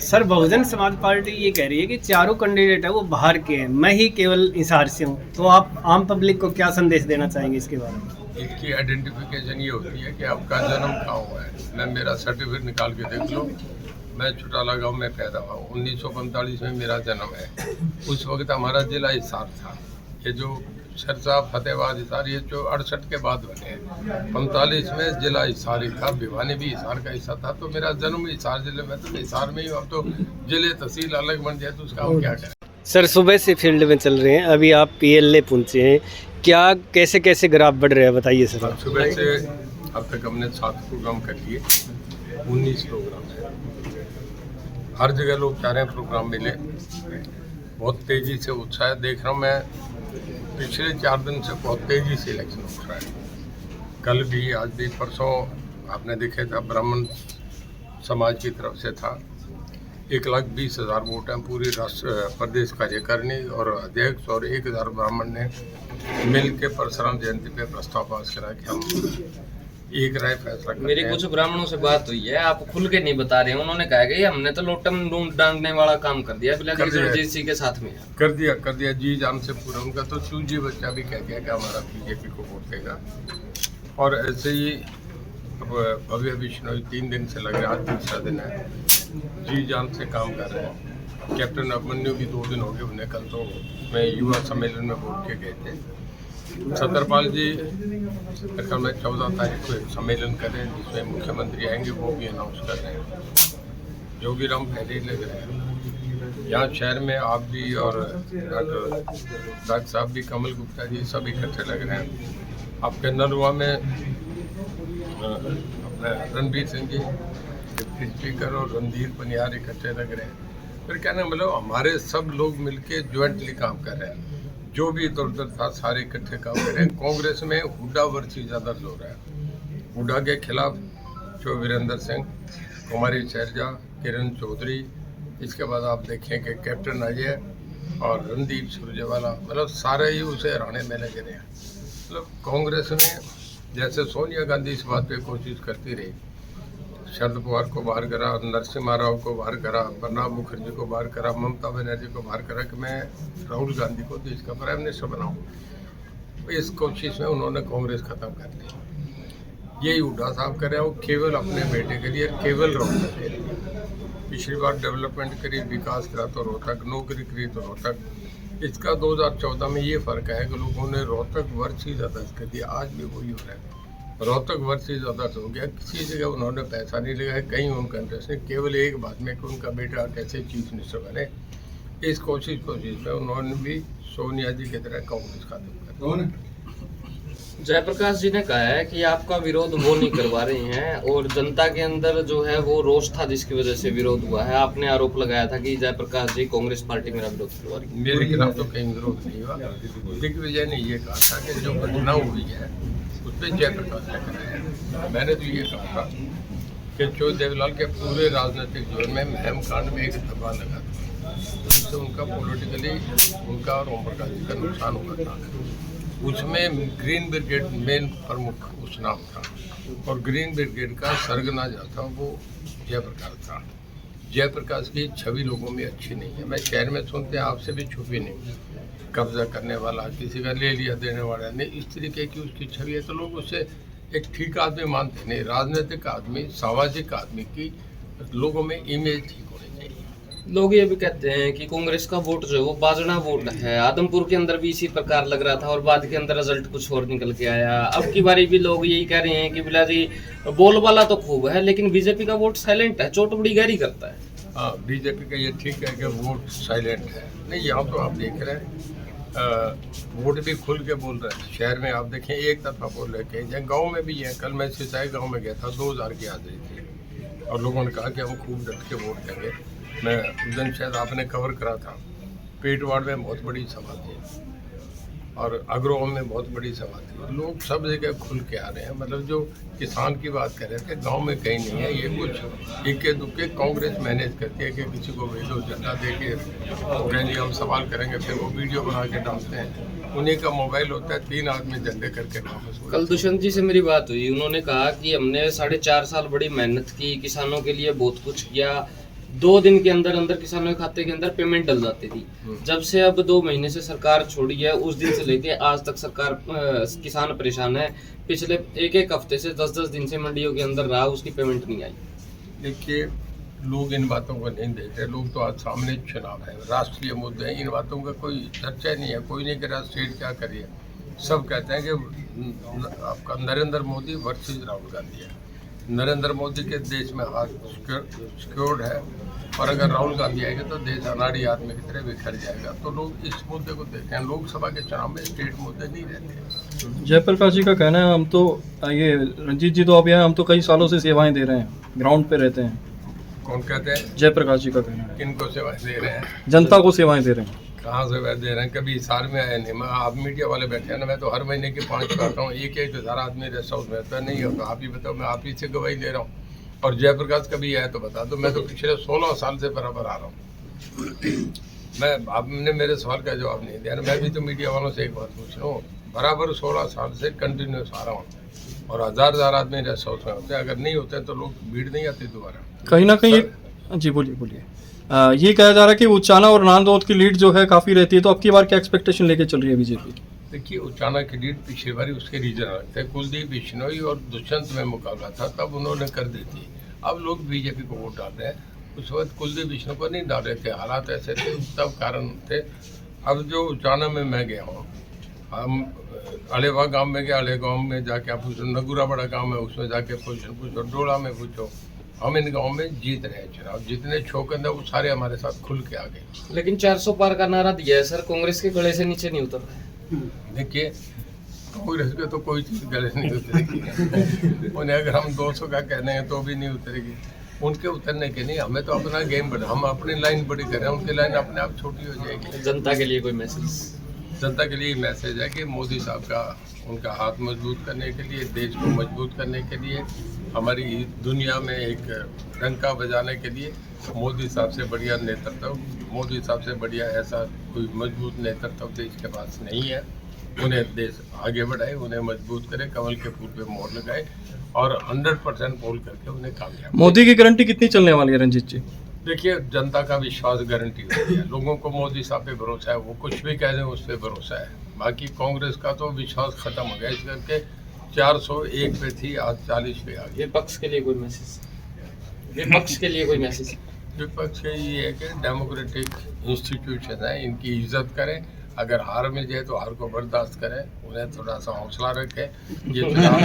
Sir Bahujan Samaj party ये कह रही है कि चारों कैंडिडेट है वो बाहर के हैं, मैं ही केवल हिसार से हूँ। तो आप आम पब्लिक को क्या संदेश देना चाहेंगे इसके बारे में? इसकी आइडेंटिफिकेशन ये होती है कि आपका जन्म कहाँ हुआ है। मैं मेरा सर्टिफिकेट निकाल के देख लो, मैं छुटाला गांव में पैदा हुआ, 1945 में मेरा जन्म है। उस वक्त हमारा जिला हिसार था। ये जो सिरसा फतेहाबाद हिसार ये जो 68 के बाद बने हैं, 45 में जिला हिसार ही था, भिवानी भी हिसार का हिस्सा था। तो मेरा जन्म हिसार जिले में, तो हिसार में ही। अब तो जिले तहसील अलग बन जाए तो उसका हम क्या करें। सर सुबह से फील्ड में चल रहे हैं, अभी आप PLA पहुँचे हैं, क्या कैसे कैसे ग्राफ बढ़ रहे हैं बताइए सर। अब सुबह से अब तक हमने 7 प्रोग्राम कर लिए, 19 प्रोग्राम है। हर जगह लोग चाह रहे हैं प्रोग्राम मिले, बहुत तेज़ी से उत्साह देख रहा हूँ मैं। पिछले 4 दिन से बहुत तेज़ी से इलेक्शन उठ रहा है। कल भी, आज भी, परसों आपने देखे था ब्राह्मण समाज की तरफ से था। 1,20,000 वोट हैं पूरी राष्ट्र प्रदेश कार्यकारिणी और अध्यक्ष, और 1,000 ब्राह्मण ने मिल के परशुराम जयंती पे प्रस्ताव पास करा कि हम एक राय फैसला करते हैं। मेरी कुछ ब्राह्मणों से बात हुई है, आप खुल के नहीं बता रहे हैं। उन्होंने कहा कि हमने तो लोटम डांगने वाला काम कर दिया BJP के साथ में। कर दिया जी जान से पूरा। उनका तो चूजी बच्चा भी कह दिया कि हमारा BJP को वोट देगा। और ऐसे ही भव्य विष्णु 3 दिन से लग रहा है, आज तीसरा दिन है, जी जान से काम कर रहे हैं। कैप्टन अभिमन्यु भी 2 दिन हो गए उन्हें, कल तो मैं युवा सम्मेलन में बोल के गए थे। सतरपाल जी कल में 14 तारीख को एक सम्मेलन करें जिसमें मुख्यमंत्री आएंगे, वो भी अनाउंस कर रहे हैं। जोगीराम पहले ही लग रहे हैं। यहाँ शहर में आप भी और डॉक्टर साहब भी, कमल गुप्ता जी, सब इकट्ठे लग रहे हैं। आपके नरवा में अपने रणबीर सिंह जी डिप्टी स्पीकर और रणधीर पनियार इकट्ठे लग रहे हैं। फिर कहने मतलब हमारे सब लोग मिलके ज्वाइंटली काम कर रहे हैं। जो भी इधर उधर था सारे इकट्ठे काम कर रहे हैं। कांग्रेस में हुड्डा वर्ची ज़्यादा हो रहा है। हुड्डा के खिलाफ जो वीरेंद्र सिंह, कुमारी शैलजा, किरण चौधरी, इसके बाद आप देखें कि कैप्टन अजय और रणदीप सुरजेवाला, मतलब सारे ही उसे हराने में लगे रहे हैं। मतलब कांग्रेस में जैसे सोनिया गांधी इस बात पे कोशिश करती रही, शरद पवार को बाहर करा, नरसिम्हा राव को बाहर करा, प्रणब मुखर्जी को बाहर करा, ममता बनर्जी को बाहर करा कि मैं राहुल गांधी को देश का प्राइम मिनिस्टर बनाऊं। इस कोशिश में उन्होंने कांग्रेस खत्म कर दी। यही हुड्डा साहब कर रहे हैं, वो केवल अपने बेटे के लिए, केवल रोहतक के लिए। पिछली बार डेवलपमेंट करी, विकास करा तो रोहतक, नौकरी करी तो रोहतक। इसका 2014 में ये फ़र्क है कि लोगों ने रोहतक वर्ष ही ज़्यादा कर दिया। आज भी वही हो रहा है, रोहतक वर्ष से ज़्यादा हो गया। किसी जगह उन्होंने पैसा नहीं लगाया, कहीं उनका इंटरेस्ट नहीं, केवल एक बात में कि उनका बेटा कैसे चीफ मिनिस्टर बने। इस कोशिश में उन्होंने भी सोनिया जी की तरह कांग्रेस खत्म कर दिया। जयप्रकाश जी ने कहा है कि आपका विरोध वो नहीं करवा रहे हैं और जनता के अंदर जो है वो रोष था जिसकी वजह से विरोध हुआ है। आपने आरोप लगाया था कि जयप्रकाश जी कांग्रेस पार्टी मेरा विरोध करवा रही है। मेरे खिलाफ तो कहीं विरोध नहीं हुआ। दिग्विजय ने ये कहा था कि जो घटना हुई है उस पर जयप्रकाश ने कराया। मैंने तो ये कहा था कि जो देवलाल के पूरे राजनीतिक जीवन में महम कांड में एक धब्बा लगा था, उससे उनका पॉलिटिकली उनका और ओम प्रकाश जी का नुकसान हुआ था। उसमें ग्रीन ब्रिगेड मेन प्रमुख उस नाम था, और ग्रीन ब्रिगेड का सरगना जो था वो जयप्रकाश था। जयप्रकाश की छवि लोगों में अच्छी नहीं है। मैं शहर में सुनते हैं आपसे भी छुपी नहीं, कब्जा करने वाला, किसी का ले लिया देने वाला नहीं, इस तरीके की उसकी छवि है। तो लोग उसे एक ठीक आदमी मानते नहीं। राजनीतिक आदमी, सामाजिक आदमी की लोगों में इमेज ठीक होनी चाहिए। लोग ये भी कहते हैं कि कांग्रेस का वोट जो है वो बाजना वोट है। आदमपुर के अंदर भी इसी प्रकार लग रहा था और बाद के अंदर रिजल्ट कुछ और निकल के आया। अब की बारी भी लोग यही कह रहे हैं कि बिला जी बोलबाला तो खूब है लेकिन बीजेपी का वोट साइलेंट है, चोट बड़ी गहरी करता है। हाँ, बीजेपी का ये ठीक है कि वोट साइलेंट है। नहीं, यहाँ तो आप देख रहे हैं वोट भी खुल के बोल रहे हैं। शहर में आप देखें एक तरफा बोल रहे हैं, गाँव में भी है। कल मैं सिंचाई गाँव में गया था, 2000 की हाजिरी थी और लोगों ने कहा कि हम खूब डट के वोट देंगे। मैं उस दिन शायद आपने कवर करा था, पेटवाड़ में बहुत बड़ी सभा थी और अग्रोह में बहुत बड़ी सभा थी। लोग सब जगह खुल के आ रहे हैं। मतलब जो किसान की बात कर रहे थे, गांव में कहीं नहीं है। ये कुछ इक्के दुक्के कांग्रेस मैनेज करती है कि किसी को भेजो झंडा दे के रैली हम सवाल करेंगे, फिर वो वीडियो बना के डालते हैं। उन्हीं का मोबाइल होता है, 3 आदमी झंडे करके वापस। कल दुष्यंत जी से मेरी बात हुई, उन्होंने कहा कि हमने 4.5 साल बड़ी मेहनत की, किसानों के लिए बहुत कुछ किया, 2 दिन के अंदर अंदर किसानों के खाते के अंदर पेमेंट डल जाती थी। जब से अब 2 महीने से सरकार छोड़ी है, उस दिन से लेके आज तक सरकार किसान परेशान है। पिछले एक हफ्ते से 10-10 दिन से मंडियों के अंदर रहा, उसकी पेमेंट नहीं आई। देखिए, लोग इन बातों को नहीं देखते। लोग तो आज सामने चुनाव है, राष्ट्रीय मुद्दे हैं, इन बातों का कोई चर्चा नहीं है। कोई नहीं कह रहा स्टेट क्या करिए। सब कहते हैं कि आपका नरेंद्र मोदी वर्सेस राहुल गांधी है। नरेंद्र मोदी के देश में हाथ सिक्योर्ड है, और अगर राहुल गांधी आएंगे तो देश अनाड़ी आदमी की तरह बिखर जाएगा। तो लोग इस मुद्दे को देखते हैं। लोकसभा के चुनाव में स्टेट मुद्दे नहीं रहते। जयप्रकाश जी का कहना है, हम तो ये रंजीत जी तो अभी हैं, हम तो कई सालों से सेवाएं दे रहे हैं, ग्राउंड पे रहते हैं। कौन कहते हैं? जयप्रकाश जी का कहना है, किनको सेवाएं दे रहे हैं? जनता को सेवाएं दे रहे हैं। कहाँ से वह दे रहे हैं? कभी हिसार में आए नहीं। मैं, आप मीडिया वाले बैठे हैं ना, मैं तो हर महीने के 5 करता हूँ। एक हज़ार आदमी रेस्ट हाउस में रहता नहीं होता। आप ही बताओ, मैं आप ही से गवाही ले रहा हूँ। और जयप्रकाश कभी आए तो बता दो। मैं तो पिछले 16 साल से बराबर आ रहा हूँ। मैं, आपने मेरे सवाल का जवाब नहीं दिया। मैं भी तो मीडिया वालों से एक बात पूछ रहा हूँ। बराबर 16 साल से कंटिन्यूस आ रहा हूँ, और हज़ार आदमी रेस्ट हाउस में होते हैं। अगर नहीं होते तो लोग भीड़ नहीं आती दोबारा। कहीं ना कहीं जी बोलिए। ये कहा जा रहा है कि उचाना और नांदौद की लीड जो है काफ़ी रहती है, तो अब की बार क्या एक्सपेक्टेशन लेके चल रही है बीजेपी? देखिए, उचाना की लीड पिछली बार उसके रीजन अलग थे। कुलदीप बिश्नोई और दुष्यंत में मुकाबला था, तब उन्होंने कर दी थी। अब लोग बीजेपी को वोट डाल रहे हैं। उस वक्त कुलदीप बिश्नोई को नहीं डाल रहे थे, हालात ऐसे थे, तब कारण थे। अब जो उचाना में मैं गया हूँ, हम अलेवा गांव में गया, अले गांव में जाके आप पूछो, नगुरा बड़ा गांव है, उसमें जाके पूछो, डोला में पूछो। हम इन गांव में जीत रहे हैं चुनाव। जितने छोकंद है वो सारे हमारे साथ खुल के आ गए। लेकिन 400 पार का नारा दिया है सर, कांग्रेस के गले से नीचे नहीं उतर रहा है। देखिए, कांग्रेस के तो कोई चीज़ गले नहीं उतरेगी। उन्हें अगर हम 200 का कहने हैं तो भी नहीं उतरेगी। उनके उतरने के नहीं, हमें तो अपना गेम बढ़ा, हम अपनी लाइन बड़ी करें, उनकी लाइन अपने आप छोटी हो जाएगी। जनता के लिए कोई मैसेज? जनता के लिए मैसेज है कि मोदी साहब का, उनका हाथ मजबूत करने के लिए, देश को मजबूत करने के लिए, हमारी दुनिया में एक डंका बजाने के लिए मोदी साहब से बढ़िया नेतृत्व, मोदी साहब से बढ़िया ऐसा कोई मजबूत नेतृत्व देश के पास नहीं है। उन्हें देश आगे बढ़ाए, उन्हें मजबूत करे, कमल के फूल पे मोहर लगाए, और 100% पोल करके उन्हें कामयाब। मोदी की गारंटी कितनी चलने वाली है रंजीत जी? देखिए, जनता का विश्वास गारंटी होती है। लोगों को मोदी साहब पे भरोसा है, वो कुछ भी कह दें उस पर भरोसा है। बाकी कांग्रेस का तो विश्वास खत्म हो गया। इस करके 401 पे थी, आज 40 पे आ गई। विपक्ष के लिए कोई मैसेज? विपक्ष के लिए कोई मैसेज? विपक्ष के ये है कि डेमोक्रेटिक इंस्टीट्यूशन है, इनकी इज्जत करें। अगर हार मिल जाए तो हार को बर्दाश्त करें, उन्हें थोड़ा सा हौसला रखें। ये चुनाव